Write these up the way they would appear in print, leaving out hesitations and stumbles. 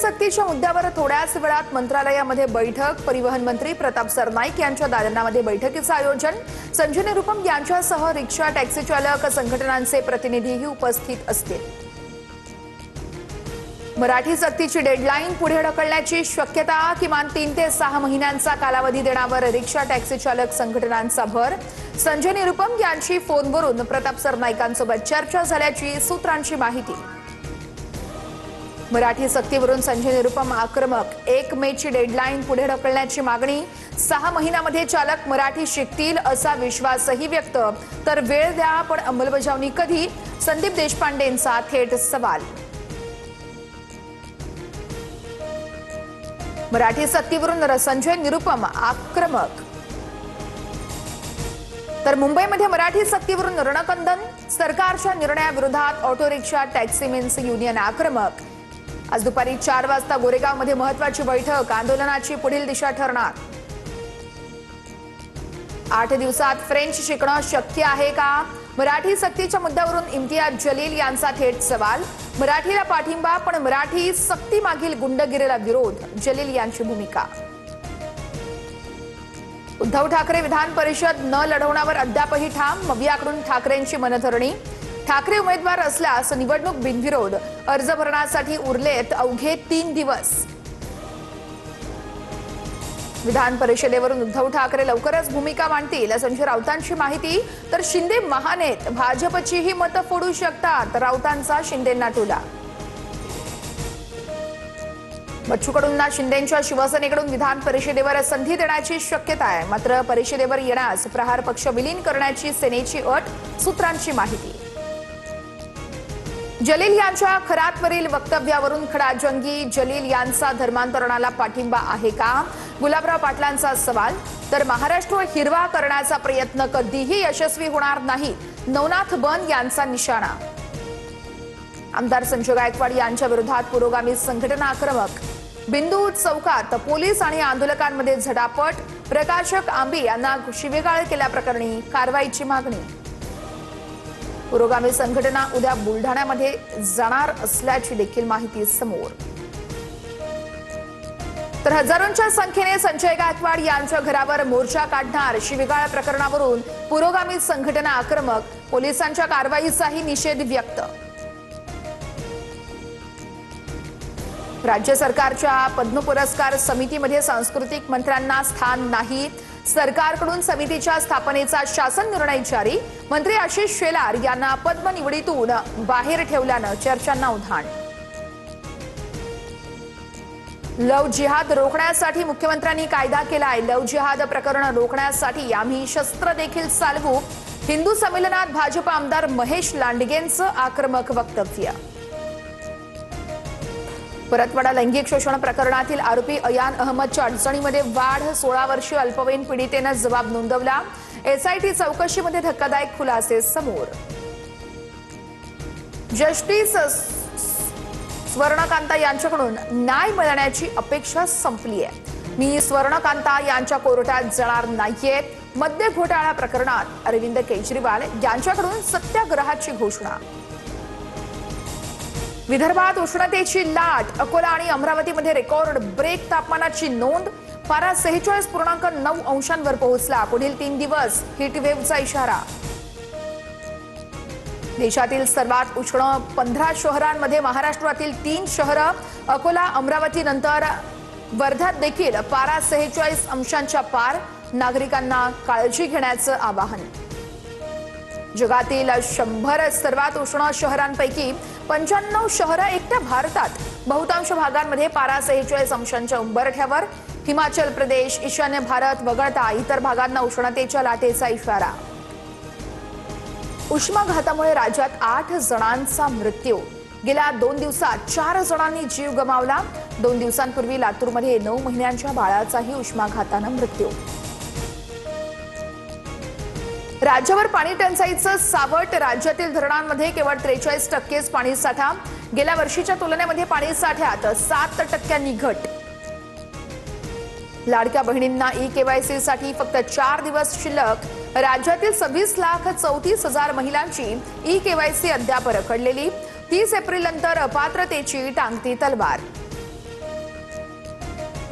सक्तीच्या मुद्द्यावर थोड्याच वेळात मंत्रालयामध्ये बैठक। परिवहन मंत्री प्रताप सरनाईक यांच्या दालनामध्ये बैठकीचं आयोजन। संजय निरुपम यांच्यासह रिक्षा टॅक्सी चालक संघटनांचे प्रतिनिधीही उपस्थित असतील। मराठी सक्तीची डेडलाईन पुढे ढकलण्याची शक्यता। किमान 3 ते 6 महिन्यांचा कालावधी देण्यावर रिक्षा टॅक्सी चालक संघटनांचा भर। संजय निरुपम यांची फोनवरून प्रताप सरनाईकांसोबत चर्चा झाल्याची सूत्रांची माहिती। मराठी सक्तीवरून संजय निरुपम आक्रमक। 1 मेची डेडलाईन पुढे ढकलण्याची मागणी। 6 महिन्यामध्ये चालक मराठी शिकतील असा विश्वासही व्यक्त। तर वेळ द्या पण अंमलबजावणी कधी? संदीप देशपांडेंचा थेट सवाल। मराठी सक्तीवरून संजय निरुपम आक्रमक। तर मुंबईमध्ये मराठी सक्तीवरून रणकंदन। सरकारच्या निर्णयाविरोधात ऑटो रिक्षा टॅक्सीमेन्स युनियन आक्रमक। आज दुपारी 4 वाजता गोरेगावमध्ये महत्त्वाची बैठक। आंदोलनाची पुढील दिशा ठरणार। 8 दिवसात फ्रेंच शिकणं शक्य आहे का? मराठी सक्तीच्या मुद्द्यावरून इम्तियाज जलील यांचा थेट सवाल। मराठीला पाठिंबा पण मराठी सक्ती मागील गुंडगिरीला विरोध। जलील यांची भूमिका। उद्धव ठाकरे विधान परिषद न लढवण्यावर अद्यापही ठाम। मवियाकडून ठाकरेंची मनधरणी। ठाकरे उमेदवार असल्यास निवडणूक बिनविरोध। अर्ज भरण्यासाठी उरलेत अवघे 3 दिवस। विधान परिषदेवरून उद्धव ठाकरे लवकरच भूमिका मांडतील संजय राऊतांची माहिती। तर शिंदे महानेत भाजपचीही मतं फोडू शकतात। राऊतांचा शिंदेंना टोला। बच्चू कडूंना शिंदेंच्या शिवसेनेकडून विधान परिषदेवर संधी देण्याची शक्यता आहे। मात्र परिषदेवर येण्यास प्रहार पक्ष विलीन करण्याची सेनेची अट। सूत्रांची माहिती। जलील यांच्या खरातवरील वक्तव्यावरून खडाजंगी। जलील यांचा धर्मांतरणाला पाठिंबा आहे का? गुलाबराव पाटलांचा सवाल। तर महाराष्ट्र हिरवा करण्याचा प्रयत्न कधीही यशस्वी होणार नाही। नवनाथ बन यांचा निशाणा। आमदार संजय गायकवाड यांच्या विरोधात पुरोगामी संघटना आक्रमक। बिंदू चौकात पोलीस आणि आंदोलकांमध्ये झटापट। प्रकाशक आंबी यांना शिवीगाळ केल्याप्रकरणी कारवाईची मागणी। पुरोगामी संघटना उद्या बुलढाण्यामध्ये जाणार असल्याची देखील माहिती समोर। तर हजारोंच्या संख्येने संजय गायकवाड यांच्या घरावर मोर्चा काढणार। शिवीगाळ प्रकरणावरून पुरोगामी संघटना आक्रमक। पोलिसांच्या कारवाईचाही निषेध व्यक्त। राज्य सरकारच्या पद्म पुरस्कार समितीमध्ये सांस्कृतिक मंत्र्यांना स्थान नाही। सरकारकडून समितीच्या स्थापनेचा शासन निर्णय जारी। मंत्री आशिष शेलार यांना पद्म निवडीतून बाहेर ठेवल्यानं चर्चांना उधाण। लव जिहाद रोखण्यासाठी मुख्यमंत्र्यांनी कायदा केलाय। लव जिहाद प्रकरण रोखण्यासाठी आम्ही शस्त्र देखील चालवू। हिंदू संमेलनात भाजप आमदार महेश लांडगेंचं आक्रमक वक्तव्य। परतवाडा लैंगिक शोषण प्रकरणातील आरोपी अयान अहमदच्या अडचणीमध्ये वाढ। 16 वर्षीय अल्पवयीन पीडितेनं जबाब नोंदवला। एसआयटी चौकशीमध्ये धक्कादायक खुलासे समोर। जस्टिस स्वर्णकांता यांच्याकडून न्याय मिळण्याची अपेक्षा संपली आहे। मी स्वर्णकांता यांच्या कोर्टात जाणार नाहीये। मद्य घोटाळा प्रकरणात अरविंद केजरीवाल यांच्याकडून सत्याग्रहाची घोषणा। विदर्भात उष्णतेची लाट। अकोला आणि अमरावतीमध्ये रेकॉर्ड ब्रेक तापमानाची नोंद। पारा 46.9 अंशांवर पोहोचला। पुढील 3 दिवस हीटवेव्हचा इशारा। देशातील सर्वात उष्ण 15 शहरांमध्ये महाराष्ट्रातील 3 शहरं। अकोला अमरावती नंतर वर्ध्यात देखील पारा 46 अंशांच्या पार। नागरिकांना काळजी घेण्याचं आवाहन। जगातील 100 सर्वात उष्ण शहरांपैकी 95 शहरं एकट्या भारतात। बहुतांश भागांमध्ये पारा 46 अंशांच्या उंबरठ्यावर। हिमाचल प्रदेश, ईशान्य भारत वगळता इतर भागांना उष्णतेच्या लाटेचा इशारा। उष्माघातामुळे राज्यात 8 जणांचा मृत्यू। गेल्या 2 दिवसात 4 जणांनी जीव गमावला। 2 दिवसांपूर्वी लातूरमध्ये 9 महिन्यांच्या बाळाचाही उष्माघातानं मृत्यू। राज्यावर पाणी टंचाईचं सावट। राज्यातील धरणांमध्ये केवळ 43% पाणी साठा। गेल्या वर्षीच्या तुलनेमध्ये पाणी साठ्यात 7% घट। लाडक्या बहिणींना ई-केवायसी साठी फक्त 4 दिवस शिल्लक। राज्यातील 26,34,000 महिलांची ई-केवायसी अद्याप रखडलेली। 30 एप्रिल नंतर अपात्रतेची टांगती तलवार।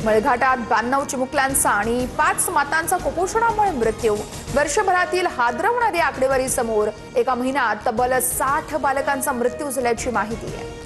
मळघाटात 92 चिमुकल्यांचा आणि 5 मातांचा कुपोषणामुळे मृत्यू. वर्षभरातील हादरवणारी आकडेवारी समोर. एका महिन्यात तब्बल 60 बालकांचा मृत्यू झाल्याची माहिती आहे.